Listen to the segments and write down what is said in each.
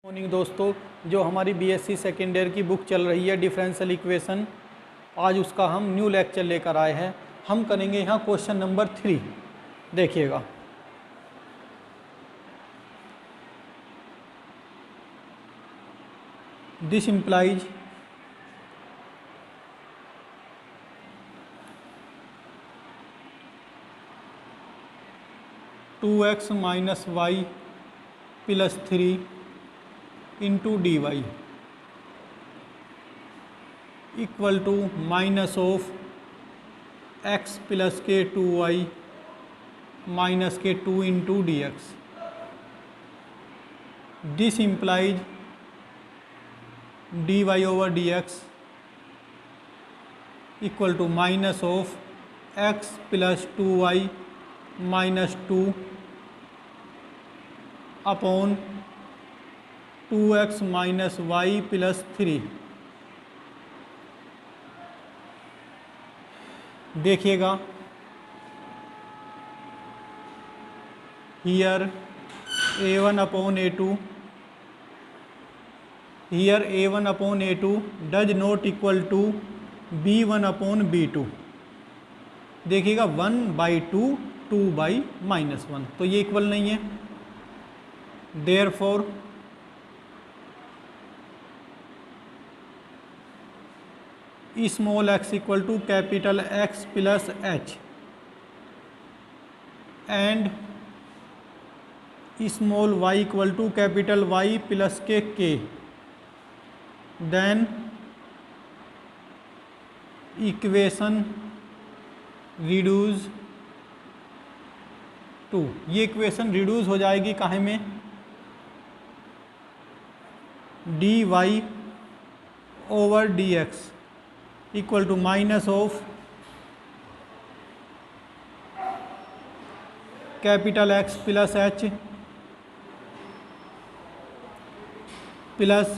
Morning दोस्तों, जो हमारी बीएससी सेकेंड ईयर की बुक चल रही है डिफरेंशियल इक्वेशन, आज उसका हम न्यू लेक्चर लेकर आए हैं। हम करेंगे यहाँ क्वेश्चन नंबर 3। देखिएगा, this implies two x minus y plus 3 into d y equal to minus of x plus के 2y माइनस के 2 into d x. This implies d y over d x equal to minus of x plus 2y minus 2 upon 2x minus y plus 3। देखिएगा, here a1 upon a2, here a1 upon a2 does not equal to b1 upon b2। देखिएगा 1/2 2/-1, तो ये इक्वल नहीं है। Therefore small x equal to capital X plus h and small y equal to capital Y plus के k, then equation reduce to. ये equation reduce हो जाएगी काहे में, d y over d x equal to minus of capital X plus H plus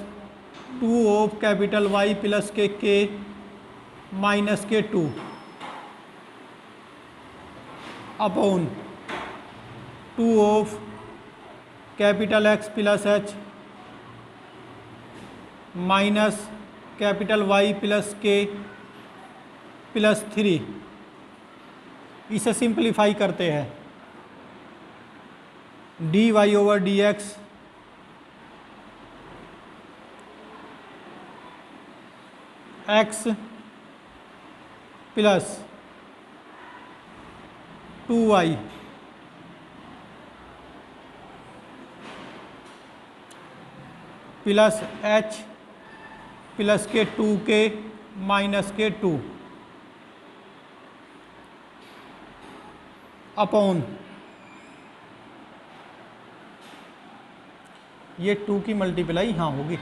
2 of capital Y plus के K minus के 2 upon 2 of capital X plus H minus capital Y plus के plus 3। इसे simplify करते हैं, d y over d x x plus 2y plus h plus के 2k minus के 2 upon ये 2 की मल्टीप्लाई यहाँ होगी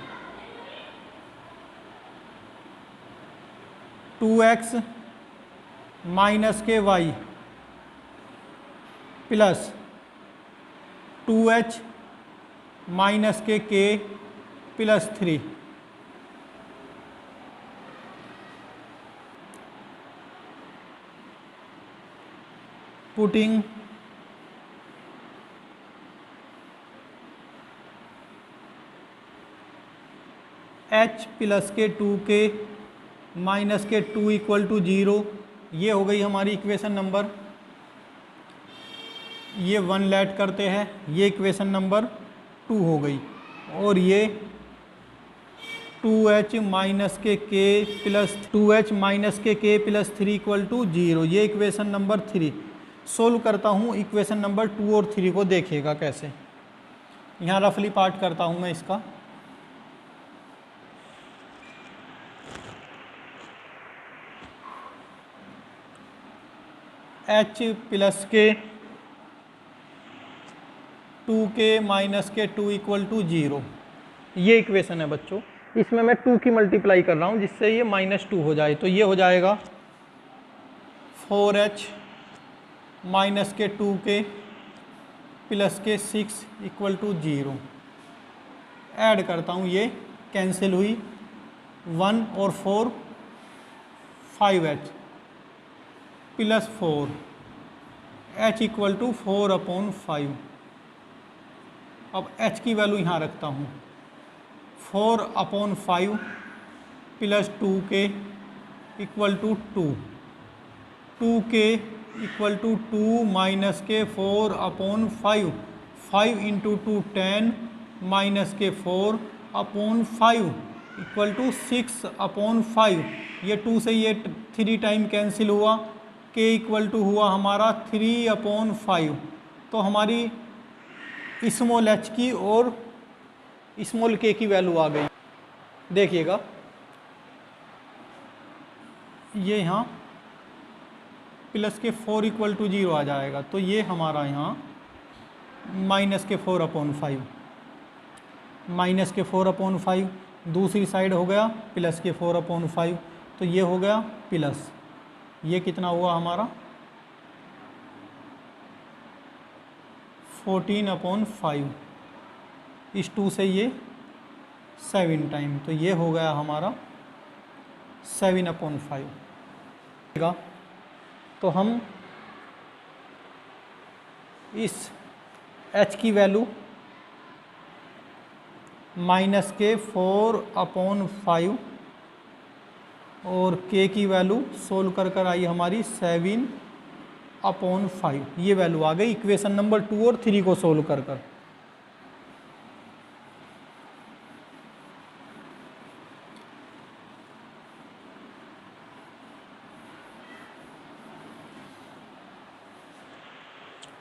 2x माइनस के y प्लस 2h माइनस के k plus 3। Putting h plus के 2k माइनस के 2 इक्वल टू 0, ये हो गई हमारी इक्वेशन नंबर। ये 1 लेट करते हैं, ये इक्वेशन नंबर 2 हो गई। और ये 2h माइनस के k प्लस 2h माइनस के k प्लस 3 इक्वल टू 0, ये इक्वेशन नंबर 3। सोल्व करता हूँ इक्वेशन नंबर 2 और 3 को, देखिएगा कैसे। यहाँ रफली पार्ट करता हूँ मैं इसका। h प्लस के 2k माइनस के 2 इक्वल टू 0, ये इक्वेशन है बच्चों। इसमें मैं 2 की मल्टीप्लाई कर रहा हूँ जिससे ये -2 हो जाए, तो ये हो जाएगा 4h माइनस के 2k प्लस के 6 इक्वल टू 0। ऐड करता हूँ, ये कैंसिल हुई, 1 और 4 5h plus 4 h equal to 4/5। अब h की वैल्यू यहाँ रखता हूँ, 4/5 plus 2k equal to 2, 2k equal to 2 minus के 4/5, 5 इंटू 2 10 माइनस के 4/5 इक्वल टू 6/5। ये 2 से ये 3 टाइम कैंसिल हुआ, k इक्वल टू हुआ हमारा 3/5। तो हमारी स्मॉल h की और स्मॉल k की वैल्यू आ गई। देखिएगा ये यहाँ प्लस के 4 इक्वल टू 0 आ जाएगा, तो ये हमारा यहाँ माइनस के 4/5, माइनस के 4/5, दूसरी साइड हो गया प्लस के 4/5, तो ये हो गया प्लस, ये कितना हुआ हमारा 14/5, इस 2 से ये 7 टाइम, तो ये हो गया हमारा 7/5। तो हम इस h की वैल्यू माइनस के 4/5 और k की वैल्यू सोल्व कर आई हमारी 7/5, ये वैल्यू आ गई इक्वेशन नंबर 2 और 3 को सोल्व कर।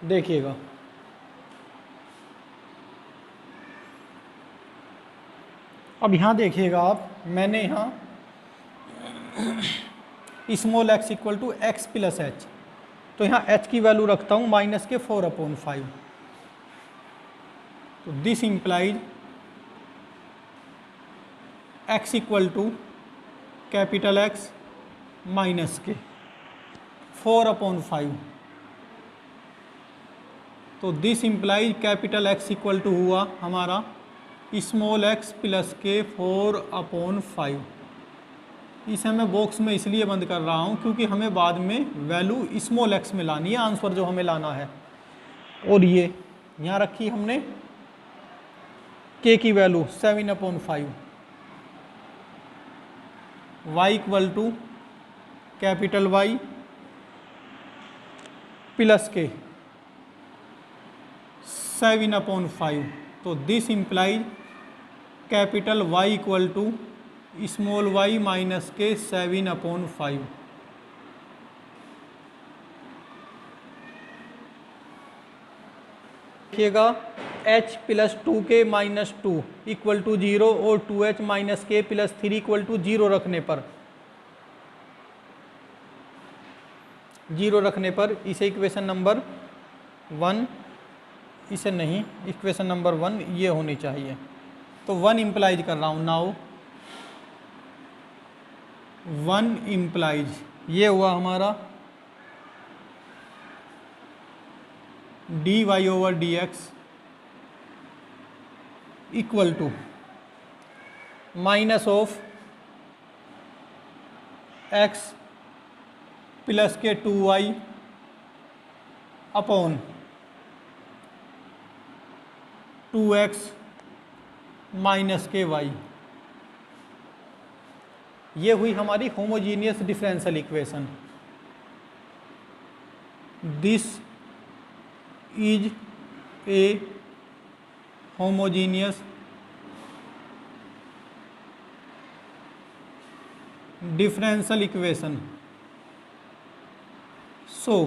देखिएगा अब यहाँ देखिएगा आप, मैंने यहाँ small x equal to x plus h, तो यहाँ h की वैल्यू रखता हूँ माइनस के 4/5, तो this implies x equal to capital X minus के 4/5, तो this implies capital X equal to हुआ हमारा स्मॉल x प्लस के 4/5। इसे मैं बॉक्स में इसलिए बंद कर रहा हूँ क्योंकि हमें बाद में वैल्यू स्मॉल x में लानी है, आंसर जो हमें लाना है। और ये यहाँ रखी हमने k की value 7/5, y equal to capital Y plus के 7/5, तो this implies capital Y equal to small y minus के 7/5। देखिएगा h plus 2k minus 2 equal to 0 और 2h minus k plus 3 equal to 0 रखने पर इसे इक्वेशन नंबर 1, इसे नहीं, इक्वेशन नंबर 1 ये होनी चाहिए, तो 1 इम्प्लाइज कर रहा हूँ। नाउ 1 इम्प्लाइज ये हुआ हमारा dy/dx equal to minus of x plus के 2y अपॉन 2x माइनस के y। ये हुई हमारी homogeneous differential equation. This is a homogeneous differential equation. So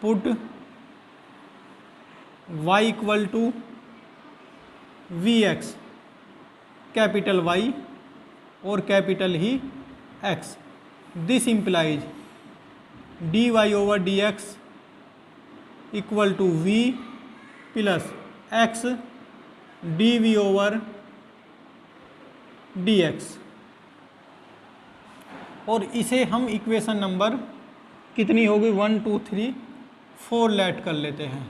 put y equal to Vx, capital Y और capital ही x, this implies dy/dx equal to v plus x dv/dx। और इसे हम equation number कितनी होगी 1 2 3 4 लेट कर लेते हैं।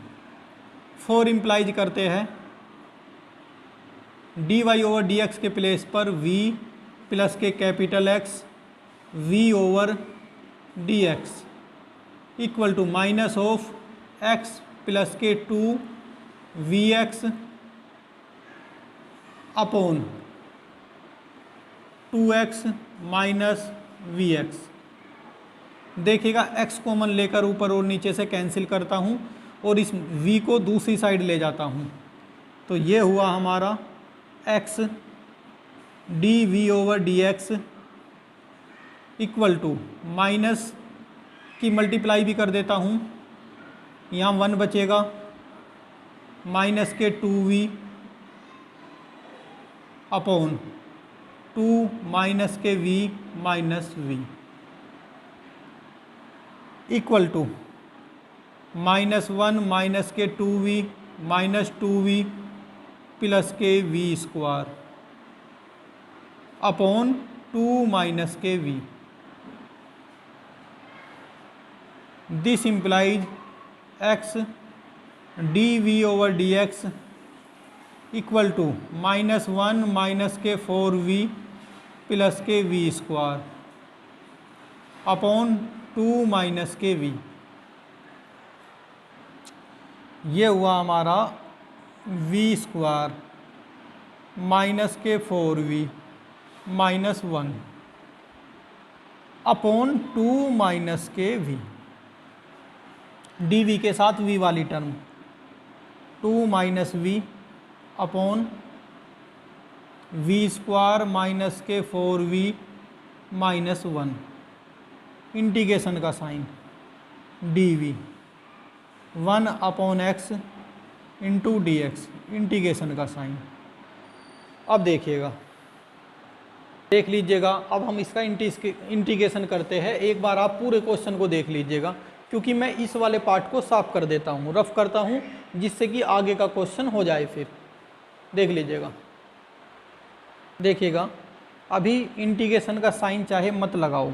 4 इम्प्लाइज करते हैं dy/dx के प्लेस पर v प्लस के capital X v/dx equal to minus of x plus के 2 vx upon 2x minus vx। देखिएगा x कॉमन लेकर ऊपर और नीचे से कैंसिल करता हूँ और इस v को दूसरी साइड ले जाता हूँ, तो ये हुआ हमारा x d v over d x equal to minus की मल्टीप्लाई भी कर देता हूँ, यहाँ 1 बचेगा, माइनस के 2v अपॉन 2 माइनस के v minus v equal to -1 minus के 2v माइनस 2v प्लस के v स्क्वायर अपॉन 2 माइनस के v। This implies x d v over d x equal to -1 minus के 4v प्लस के v square upon 2 minus के v। ये हुआ हमारा v square minus के 4v माइनस 1 अपॉन 2 माइनस के v। डी वी के साथ v वाली term 2 minus v upon v square minus के 4v माइनस 1 इंटीग्रेशन का sign d v 1 upon x into d x integration का साइन। अब देखिएगा, देख लीजिएगा, अब हम इसका इंटीग्रेशन करते हैं। एक बार आप पूरे क्वेश्चन को देख लीजिएगा, क्योंकि मैं इस वाले पार्ट को साफ कर देता हूँ, रफ करता हूँ, जिससे कि आगे का क्वेश्चन हो जाए। फिर देख लीजिएगा, देखिएगा, अभी इंटीग्रेशन का साइन चाहे मत लगाओ,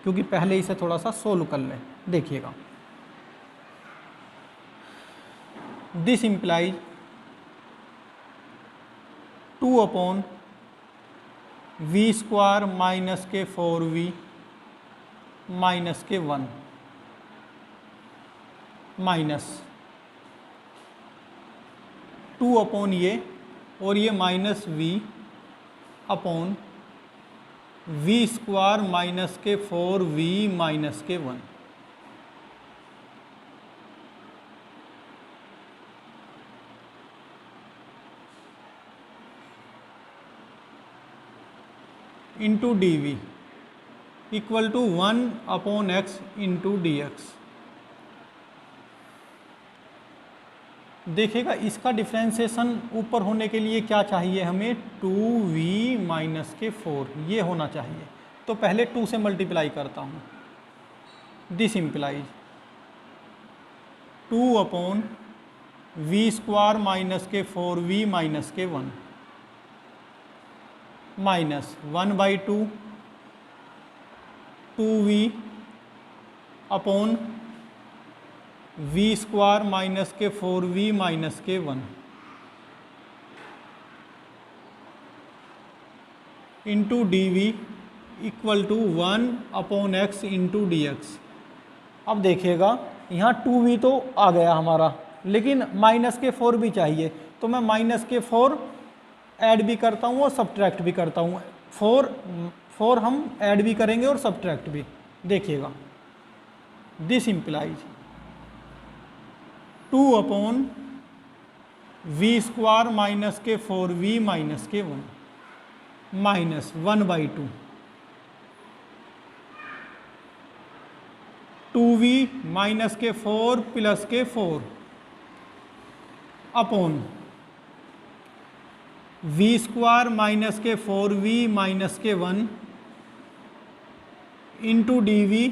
क्योंकि पहले इसे थोड़ा सा सोल्व कर लें। देखिएगा, this implies 2 upon v square minus के 4v माइनस के 1 माइनस 2 अपॉन ये और ये minus v upon v square minus के 4v माइनस के 1 into d v equal to 1 upon x into d x. देखिएगा, इसका डिफ्रेंसिएशन ऊपर होने के लिए क्या चाहिए हमें, 2v माइनस के 4 ये होना चाहिए। तो पहले 2 से मल्टीप्लाई करता हूँ। This implies 2 upon v square minus के 4v माइनस के 1 minus 1/2 2v upon v square minus के 4v माइनस के 1 into d v equal to 1 upon x into d x. अब देखिएगा, यहाँ 2v तो आ गया हमारा, लेकिन माइनस के 4 भी चाहिए, तो मैं माइनस के 4 ऐड भी करता हूँ और सब्ट्रैक्ट भी करता हूँ। 4 हम ऐड भी करेंगे और सब्ट्रैक्ट भी। देखिएगा, this implies 2 upon v square minus के 4v माइनस के 1 माइनस 1/2 2v माइनस के 4 प्लस के 4 अपॉन v स्क्वायर माइनस के 4v माइनस के 1 into d v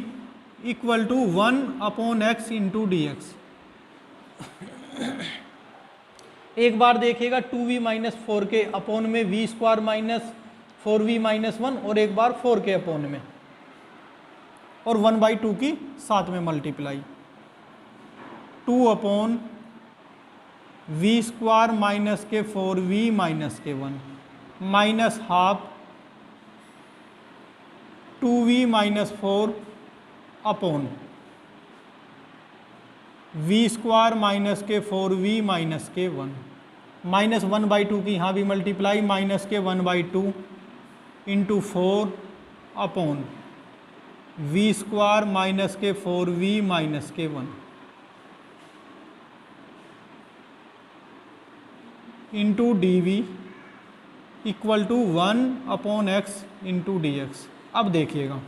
equal to 1 upon x into d x. एक बार देखिएगा, 2v माइनस 4 के अपोन में v square minus 4v minus 1 और एक बार 4 के अपोन में और 1/2 की साथ में multiply 2 upon v square minus के 4v माइनस के 1 minus half 2v minus 4 upon v square minus के 4v माइनस के 1 माइनस 1/2 की यहाँ भी मल्टीप्लाई, माइनस के 1/2 into 4 upon v square minus के 4v माइनस के 1 into d v equal to 1/x into d x. अब देखिएगा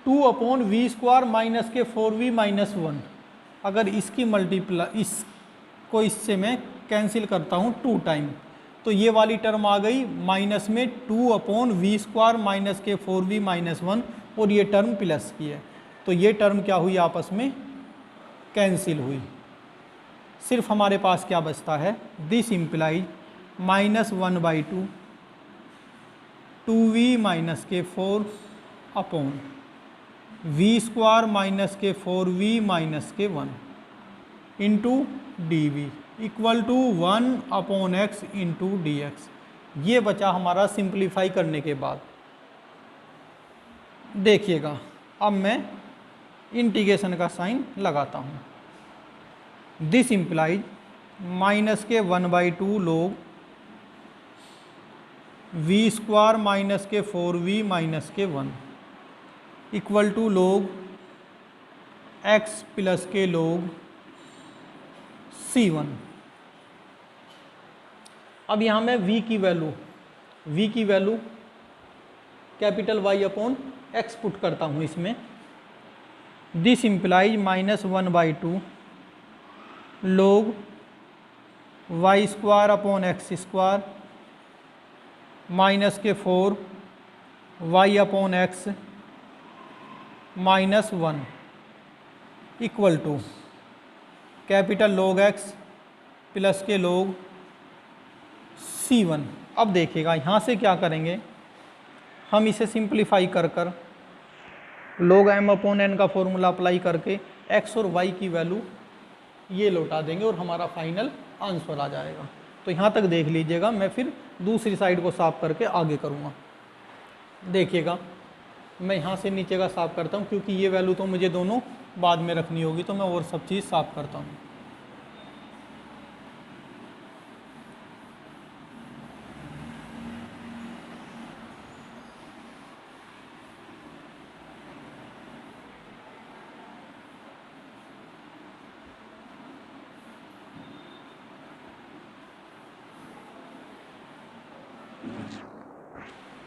2/v स्क्वायर माइनस के 4v माइनस 1, अगर इसकी मल्टीप्लाई इसको इससे मैं कैंसिल करता हूँ 2 टाइम, तो ये वाली टर्म आ गई माइनस में 2/v स्क्वायर माइनस के 4v माइनस 1, और ये टर्म प्लस की है, तो ये टर्म क्या हुई आपस में कैंसिल हुई। सिर्फ हमारे पास क्या बचता है, दिस इम्प्लाइज -1/2 2v माइनस के 4 अपॉन v स्क्वायर माइनस के 4v माइनस के 1 into d v equal to 1/x into d x. ये बचा हमारा सिंप्लीफाई करने के बाद। देखिएगा अब मैं इंटीग्रेशन का साइन लगाता हूँ। दिस इम्प्लाइज माइनस के 1/2 लोग v स्क्वायर माइनस के 4v माइनस के 1 equal to log x plus के लोग c1। अब यहाँ मैं v की value capital Y upon x put करता हूँ इसमें। This implies -1/2 log y square upon x square minus के 4 y upon x minus 1 equal to capital log x plus के log c1। अब देखिएगा यहाँ से क्या करेंगे, हम इसे सिंप्लीफाई कर log m अपॉन n का फॉर्मूला अप्लाई करके x और y की वैल्यू ये लौटा देंगे और हमारा फाइनल आंसर आ जाएगा। तो यहाँ तक देख लीजिएगा, मैं फिर दूसरी साइड को साफ करके आगे करूँगा। देखिएगा मैं यहाँ से नीचे का साफ करता हूँ, क्योंकि ये वैल्यू तो मुझे दोनों बाद में रखनी होगी, तो मैं और सब चीज़ साफ करता हूँ।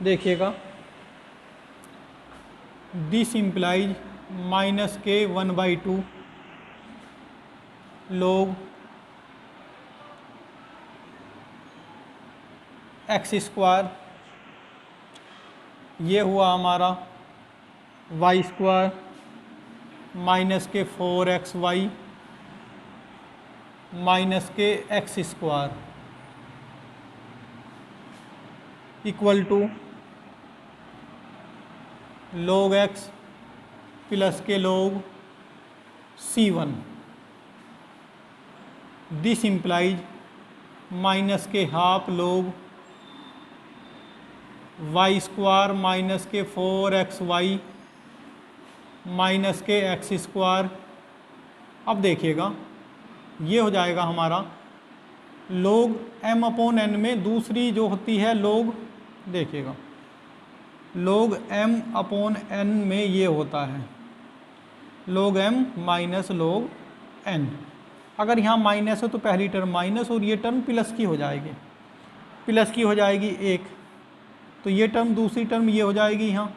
देखिएगा दिस इम्प्लाइज माइनस के 1/2 लोग x स्क्वायर, ये हुआ हमारा y स्क्वायर माइनस के 4xy minus k x square equal to log x plus के log c1। This implies minus k half log y square minus के 4xy minus k x square. अब देखिएगा ये हो जाएगा हमारा log m अपॉन n में दूसरी जो होती है log, देखिएगा log m अपॉन n में ये होता है log m minus log n। अगर यहाँ माइनस है तो पहली टर्म माइनस और ये टर्म प्लस की हो जाएगी, एक, तो ये टर्म दूसरी टर्म ये हो जाएगी यहाँ।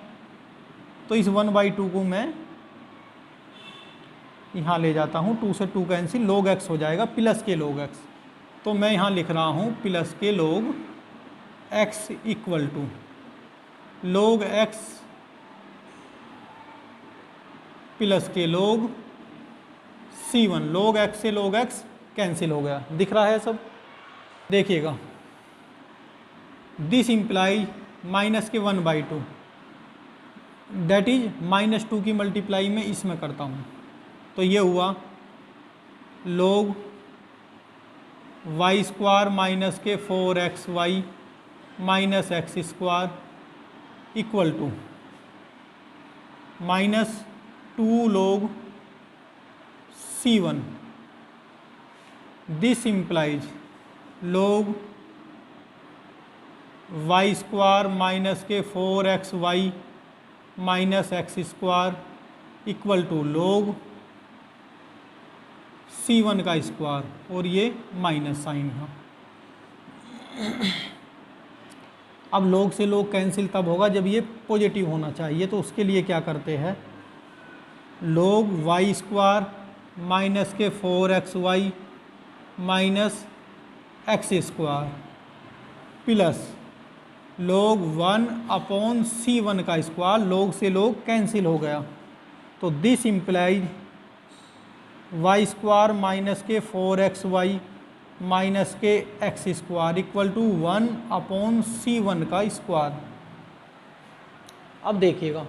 तो इस 1/2 को मैं यहाँ ले जाता हूँ, 2 से 2 कैंसिल, log x हो जाएगा प्लस के log x। तो मैं यहाँ लिख रहा हूँ प्लस के log x equal to log x plus के log c1। log x से log x कैंसिल हो गया, दिख रहा है सब। देखिएगा दिस इम्प्लाई माइनस के 1/2 दैट इज -2 की मल्टीप्लाई में इसमें करता हूँ, तो ये हुआ log y स्क्वायर माइनस के 4xy minus x square equal to -2 log c1। This implies log y square minus के 4xy minus x square equal to log C1 का स्क्वायर, और ये माइनस साइन है। अब log से log कैंसिल तब होगा जब ये पॉजिटिव होना चाहिए, तो उसके लिए क्या करते हैं, log वाई स्क्वायर माइनस के 4xy minus x square plus log 1/C1 का स्क्वायर, log से log कैंसिल हो गया, तो this implies y square minus के 4xy माइनस के x square equal to 1/C1 का स्क्वायर। अब देखिएगा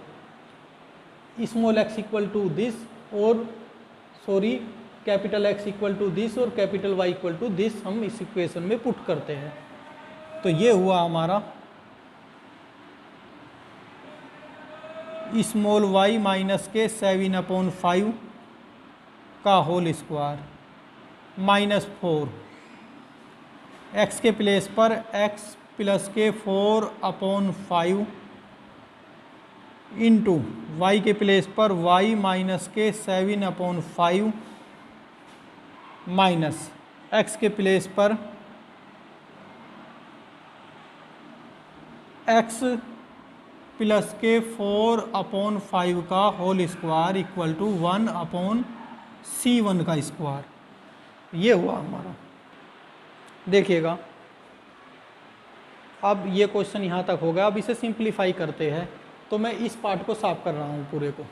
small x equal to this और sorry capital X equal to this और capital Y equal to this हम इस इक्वेशन में पुट करते हैं। तो ये हुआ हमारा स्मॉल y माइनस के 7/5 का होल स्क्वायर माइनस 4, x के प्लेस पर x प्लस के 4/5 इंटू वाई के प्लेस पर y माइनस के 7/5 माइनस x के प्लेस पर x प्लस के 4/5 का whole square equal to 1/C1 का स्क्वायर। ये हुआ हमारा। देखिएगा अब ये क्वेश्चन यहाँ तक हो गया। अब इसे सिंप्लीफाई करते हैं, तो मैं इस पार्ट को साफ कर रहा हूँ पूरे को।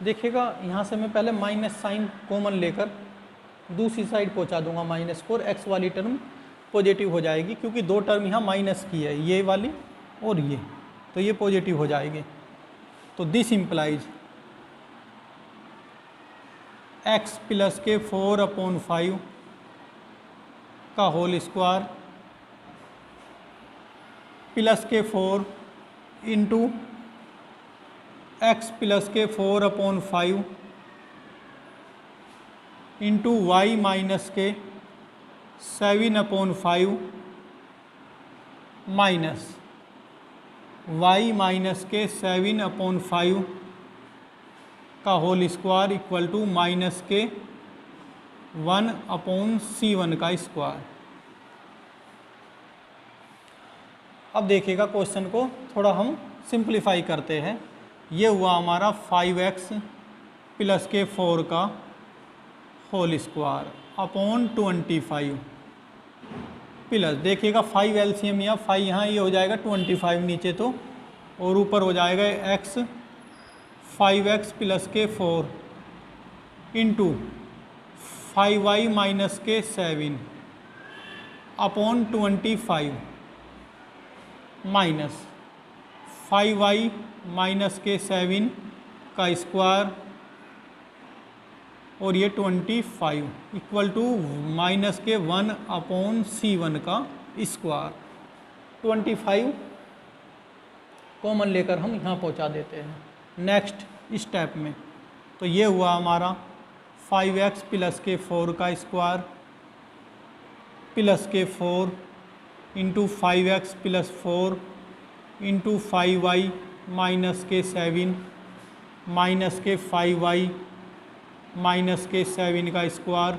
देखिएगा यहाँ से मैं पहले माइनस साइन कॉमन लेकर दूसरी साइड पहुँचा दूंगा माइनस को, और एक्स वाली टर्म पॉजिटिव हो जाएगी, क्योंकि दो टर्म यहाँ माइनस की है, ये वाली और ये, तो ये पॉजिटिव हो जाएगी। तो दिस इम्प्लाइज x प्लस के 4/5 का होल स्क्वायर प्लस के 4 इंटू x प्लस के 4/5 इंटू वाई माइनस के 7/5 माइनस y माइनस के 7/5 का whole square equal to minus के 1/C1 का स्क्वायर। अब देखिएगा क्वेश्चन को थोड़ा हम सिंप्लीफाई करते हैं। ये हुआ हमारा 5x प्लस के 4 का होल स्क्वायर अपॉन 25 प्लस, देखिएगा 5 एलसीएम या 5 यहाँ, ये हो जाएगा 25 नीचे तो, और ऊपर हो जाएगा x 5x प्लस के 4 इंटू 5y माइनस के 7 अपॉन 25 माइनस 5y माइनस के 7 का स्क्वायर और ये 25 इक्वल टू माइनस के 1/C1 का स्क्वायर। 25 कॉमन लेकर हम यहाँ पहुँचा देते हैं नेक्स्ट स्टेप में। तो ये हुआ हमारा 5x प्लस के 4 का स्क्वायर प्लस के 4 into 5x plus 4 into 5y minus के 7 माइनस के 5y माइनस के 7 का स्क्वायर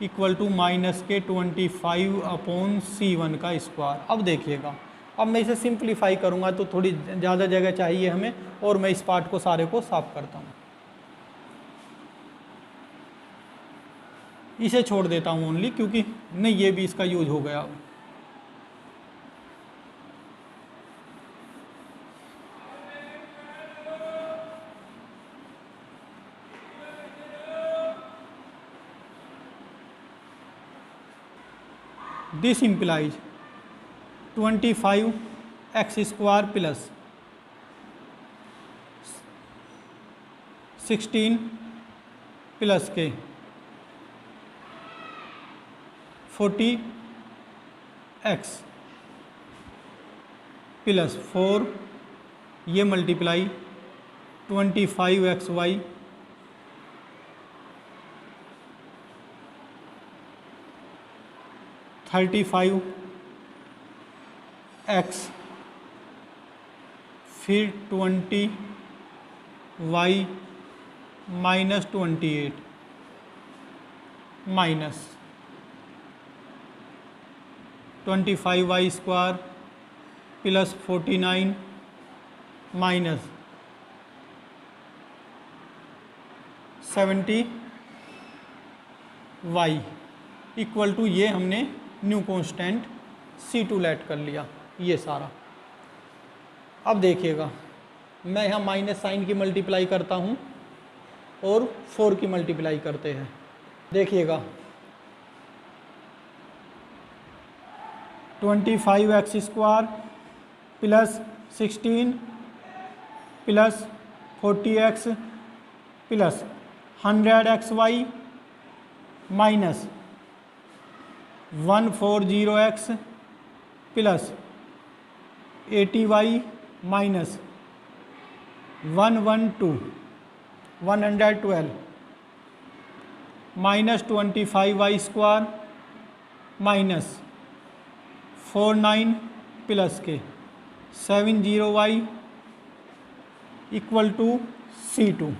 इक्वल टू माइनस के 25/C1 का स्क्वायर। अब देखिएगा, अब मैं इसे सिंप्लीफाई करूँगा तो थोड़ी ज़्यादा जगह चाहिए हमें, और मैं इस पार्ट को सारे को साफ करता हूँ। इसे छोड़ देता हूँ ओनली, क्योंकि नहीं ये भी इसका यूज हो गया। This implies 25x square plus 16 plus के 40x प्लस 4 ये मल्टीप्लाई 25xy x फिर 20y minus 28 minus 25y square plus 49 minus 70y equal to ये हमने न्यू कांस्टेंट C2 लेट कर लिया ये सारा। अब देखिएगा मैं यहाँ माइनस साइन की मल्टीप्लाई करता हूँ और 4 की मल्टीप्लाई करते हैं। देखिएगा 25x square plus 16 plus 40x plus 100xy minus 140x plus 80y minus 112 minus 25y square minus 49 plus के 70y इक्वल टू C2।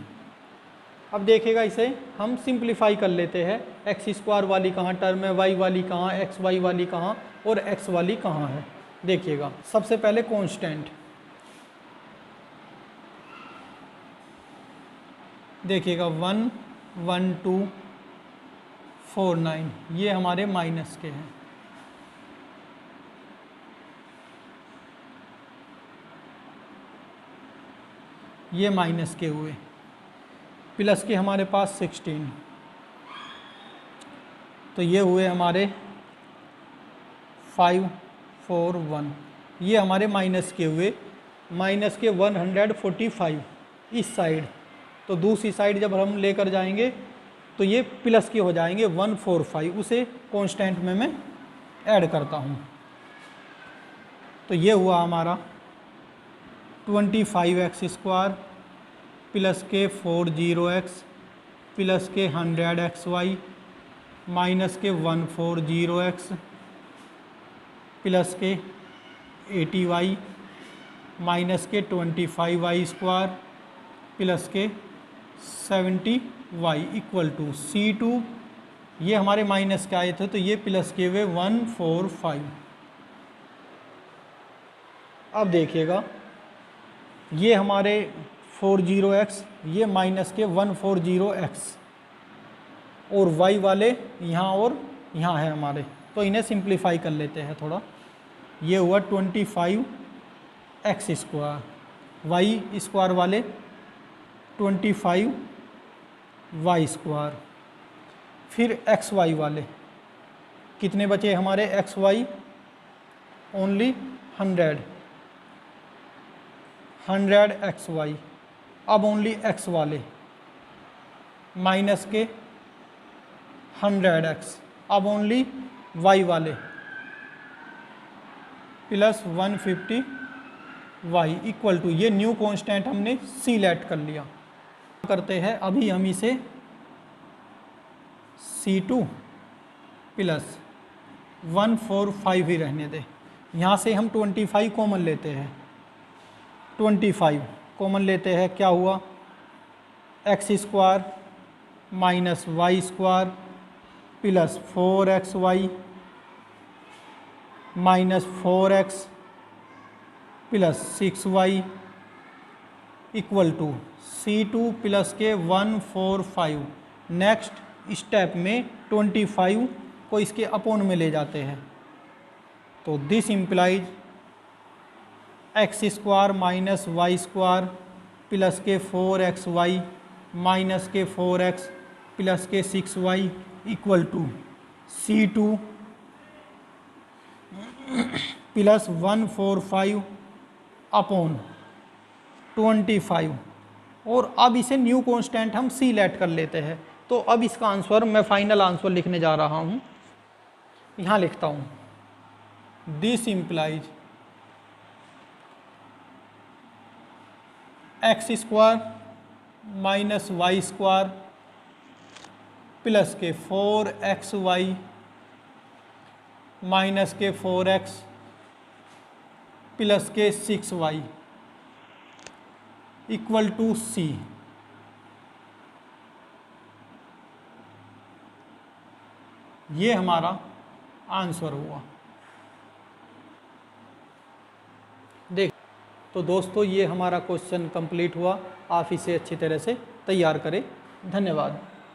अब देखिएगा इसे हम सिंप्लीफाई कर लेते हैं। एक्स स्क्वायर वाली कहाँ टर्म है, वाई वाली कहाँ, एक्स वाई वाली कहाँ और एक्स वाली कहाँ है। देखिएगा सबसे पहले कांस्टेंट देखिएगा 11249 ये हमारे माइनस के हैं। ये माइनस के हुए प्लस के हमारे पास 16 तो ये हुए हमारे 541 ये हमारे माइनस के हुए। माइनस के 145 इस साइड तो दूसरी साइड जब हम लेकर जाएंगे तो ये प्लस के हो जाएंगे 145 उसे कांस्टेंट में मैं ऐड करता हूँ। तो ये हुआ हमारा 25x स्क्वायर प्लस के 40x प्लस के 100xy माइनस के 140x प्लस के 80y माइनस के 25y स्क्वायर प्लस के 70y इक्वल टू C2। ये हमारे माइनस के आए थे तो ये प्लस के हुए 145। अब देखिएगा ये हमारे 40x ये माइनस के 140x और y वाले यहाँ और यहाँ है हमारे तो इन्हें सिंप्लीफाई कर लेते हैं थोड़ा। ये हुआ 25x स्क्वायर y स्क्वायर वाले 25y स्क्वायर फिर xy वाले कितने बचे हमारे xy ओनली 100xy। अब ओनली x वाले माइनस के 100x अब ओनली y वाले प्लस 150y इक्वल टू ये न्यू कांस्टेंट हमने C लेट कर लिया। करते हैं अभी हम इसे C2 प्लस 145 ही रहने दें। यहाँ से हम 25 कॉमन लेते हैं। 25 कॉमन लेते हैं क्या हुआ x square minus y square plus 4xy minus 4x plus 6y equal to C2 plus के 145। नेक्स्ट स्टेप में 25 को इसके अपोन में ले जाते हैं तो this implies x square minus y square plus के 4xy माइनस के 4x प्लस के 6y equal to C2 plus 145 upon 25 और अब इसे न्यू कांस्टेंट हम सी लेट कर लेते हैं। तो अब इसका आंसर मैं फाइनल आंसर लिखने जा रहा हूँ, यहाँ लिखता हूँ, this implies x square minus y square plus के 4xy माइनस के 4x प्लस के 6y इक्वल टू सी। ये हमारा आंसर हुआ। देख, तो दोस्तों ये हमारा क्वेश्चन कंप्लीट हुआ। आप इसे अच्छी तरह से तैयार करें। धन्यवाद।